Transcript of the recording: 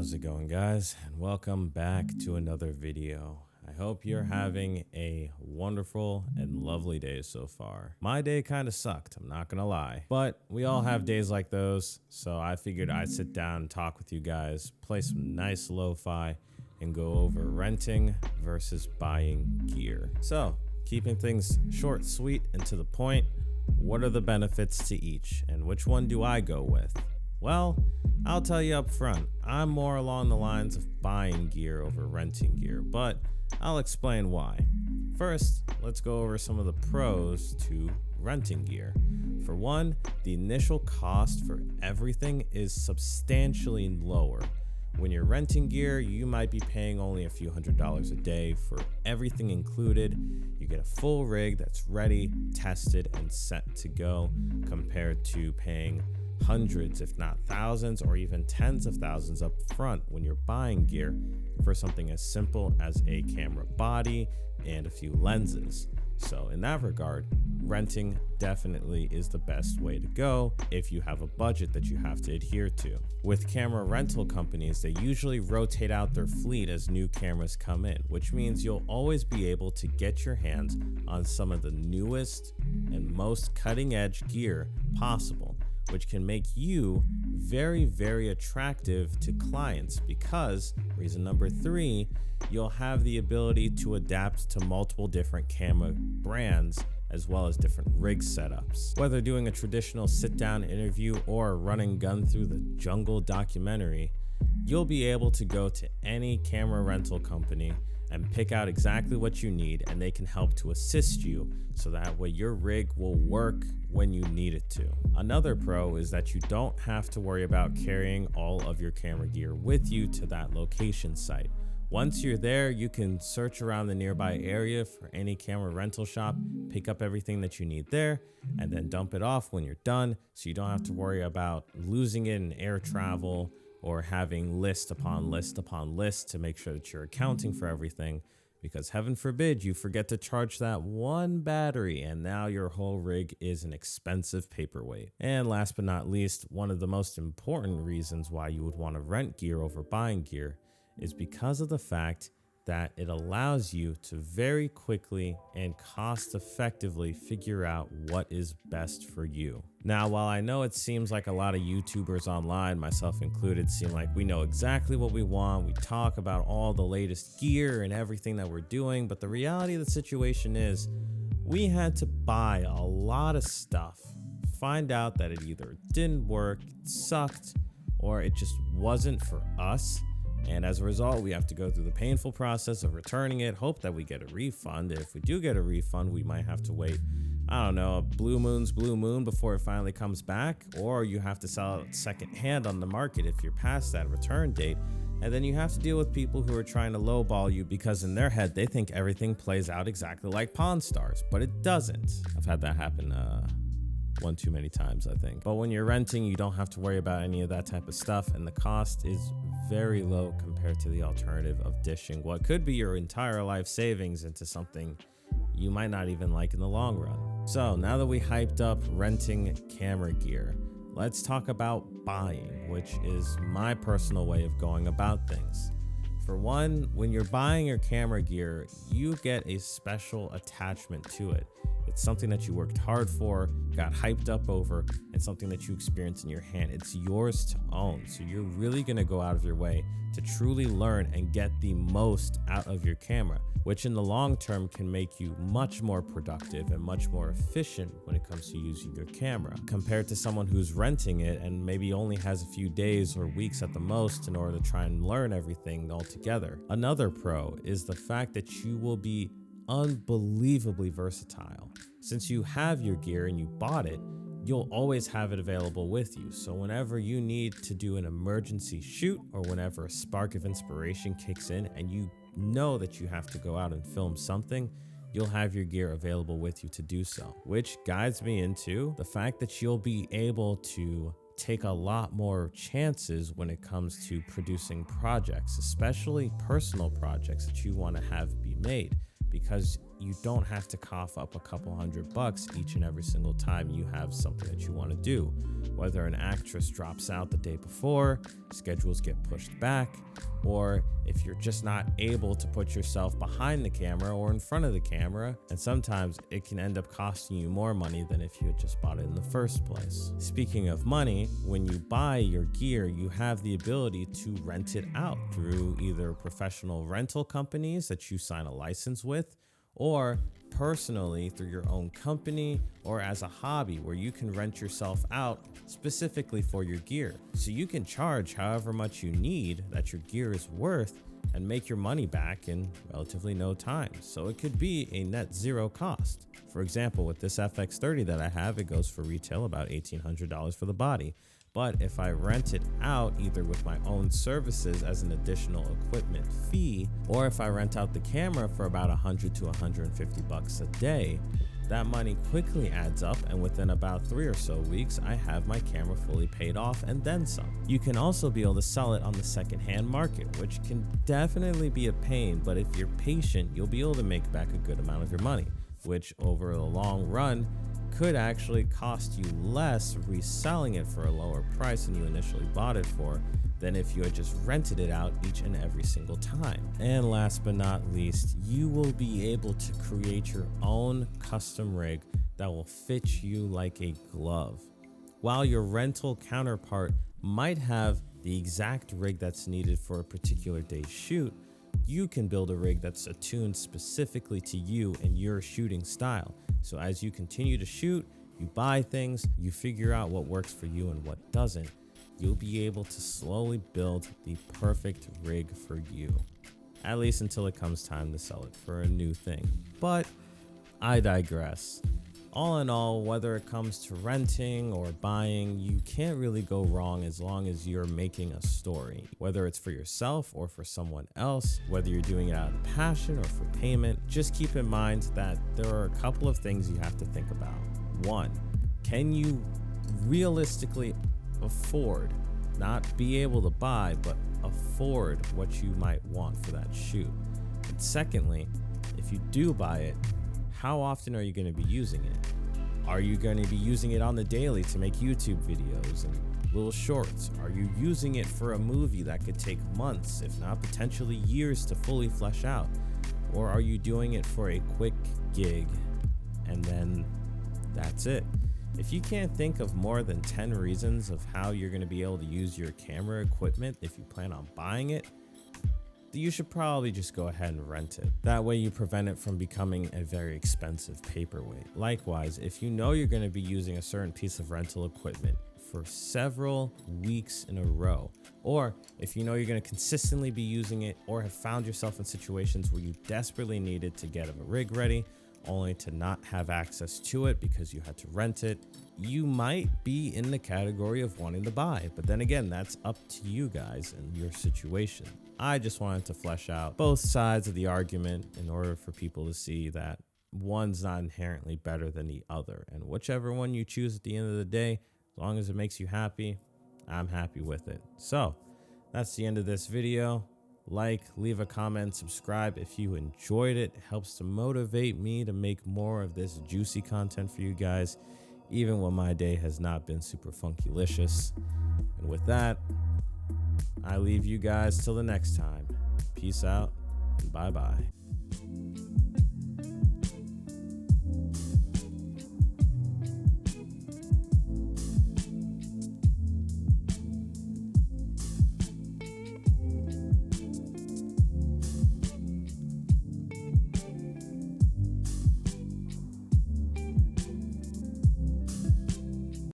How's it going, guys? And welcome back to another video. I hope you're having a wonderful and lovely day so far. My day kind of sucked, I'm not gonna lie, but we all have days like those, so I figured I'd sit down and talk with you guys, play some nice lo-fi, and go over renting versus buying gear. So, keeping things short, sweet, and to the point, what are the benefits to each, and which one do I go with? Well, I'll tell you up front, I'm more along the lines of buying gear over renting gear, but I'll explain why. First, let's go over some of the pros to renting gear. For one, the initial cost for everything is substantially lower. When you're renting gear, you might be paying only a few $100s a day for everything included. You get a full rig that's ready, tested, and set to go, compared to paying hundreds, if not thousands, or even tens of thousands up front when you're buying gear for something as simple as a camera body and a few lenses. So in that regard, renting definitely is the best way to go if you have a budget that you have to adhere to. With camera rental companies, they usually rotate out their fleet as new cameras come in, which means you'll always be able to get your hands on some of the newest and most cutting edge gear possible, which can make you very, very attractive to clients because, reason number three, you'll have the ability to adapt to multiple different camera brands as well as different rig setups. Whether doing a traditional sit-down interview or a run and gun through the jungle documentary, you'll be able to go to any camera rental company and pick out exactly what you need, and they can help to assist you so that way your rig will work when you need it to. Another pro is that you don't have to worry about carrying all of your camera gear with you to that location site. Once you're there, you can search around the nearby area for any camera rental shop, pick up everything that you need there, and then dump it off when you're done, so you don't have to worry about losing it in air travel or having list upon list upon list to make sure that you're accounting for everything, because heaven forbid you forget to charge that one battery and now your whole rig is an expensive paperweight. And last but not least, one of the most important reasons why you would want to rent gear over buying gear is because of the fact that it allows you to very quickly and cost effectively figure out what is best for you. Now, while I know it seems like a lot of YouTubers online, myself included, seem like we know exactly what we want, we talk about all the latest gear and everything that we're doing, but the reality of the situation is we had to buy a lot of stuff, find out that it either didn't work, it sucked, or it just wasn't for us. And as a result, we have to go through the painful process of returning it, hope that we get a refund. If we do get a refund, we might have to wait, I don't know, a blue moon before it finally comes back, or you have to sell it secondhand on the market if you're past that return date. And then you have to deal with people who are trying to lowball you because in their head, they think everything plays out exactly like Pawn Stars, but it doesn't. I've had that happen one too many times, I think. But when you're renting, you don't have to worry about any of that type of stuff, and the cost is very low compared to the alternative of dishing what could be your entire life savings into something you might not even like in the long run. So now that we hyped up renting camera gear, let's talk about buying, which is my personal way of going about things. For one, when you're buying your camera gear, you get a special attachment to it. It's something that you worked hard for, got hyped up over, and something that you experience in your hand. It's yours to own. So you're really going to go out of your way to truly learn and get the most out of your camera, which in the long term can make you much more productive and much more efficient when it comes to using your camera, compared to someone who's renting it and maybe only has a few days or weeks at the most in order to try and learn everything altogether. Another pro is the fact that you will be unbelievably versatile. Since you have your gear and you bought it, you'll always have it available with you. So whenever you need to do an emergency shoot, or whenever a spark of inspiration kicks in and you know that you have to go out and film something, you'll have your gear available with you to do so, which guides me into the fact that you'll be able to take a lot more chances when it comes to producing projects, especially personal projects that you want to have be made, because you don't have to cough up a couple $100 each and every single time you have something that you want to do. Whether an actress drops out the day before, schedules get pushed back, or if you're just not able to put yourself behind the camera or in front of the camera, and sometimes it can end up costing you more money than if you had just bought it in the first place. Speaking of money, when you buy your gear, you have the ability to rent it out through either professional rental companies that you sign a license with, or personally through your own company, or as a hobby where you can rent yourself out specifically for your gear. So you can charge however much you need that your gear is worth and make your money back in relatively no time. So it could be a net zero cost. For example, with this FX30 that I have, it goes for retail about $1,800 for the body. But if I rent it out either with my own services as an additional equipment fee, or if I rent out the camera for about $100 to $150 a day, that money quickly adds up, and within about 3 or so weeks, I have my camera fully paid off and then some. You can also be able to sell it on the secondhand market, which can definitely be a pain, but if you're patient, you'll be able to make back a good amount of your money, which over the long run could actually cost you less reselling it for a lower price than you initially bought it for than if you had just rented it out each and every single time. And last but not least, you will be able to create your own custom rig that will fit you like a glove. While your rental counterpart might have the exact rig that's needed for a particular day's shoot, you can build a rig that's attuned specifically to you and your shooting style. So as you continue to shoot, you buy things, you figure out what works for you and what doesn't. You'll be able to slowly build the perfect rig for you, at least until it comes time to sell it for a new thing. But I digress. All in all, whether it comes to renting or buying, you can't really go wrong as long as you're making a story. Whether it's for yourself or for someone else, whether you're doing it out of passion or for payment, just keep in mind that there are a couple of things you have to think about. One, can you realistically afford, not be able to buy, but afford what you might want for that shoot? And secondly, if you do buy it, how often are you going to be using it? Are you going to be using it on the daily to make YouTube videos and little shorts? Are you using it for a movie that could take months, if not potentially years, to fully flesh out? Or are you doing it for a quick gig and then that's it? If you can't think of more than 10 reasons of how you're going to be able to use your camera equipment if you plan on buying it, you should probably just go ahead and rent it. That way you prevent it from becoming a very expensive paperweight. Likewise, if you know you're going to be using a certain piece of rental equipment for several weeks in a row, or if you know you're going to consistently be using it or have found yourself in situations where you desperately needed to get a rig ready only to not have access to it because you had to rent it, you might be in the category of wanting to buy. But then again, that's up to you guys and your situation. I just wanted to flesh out both sides of the argument in order for people to see that one's not inherently better than the other. And whichever one you choose at the end of the day, as long as it makes you happy, I'm happy with it. So that's the end of this video. Like, leave a comment, subscribe if you enjoyed it. It helps to motivate me to make more of this juicy content for you guys, even when my day has not been super funkylicious. And with that, I leave you guys till the next time. Peace out and bye-bye.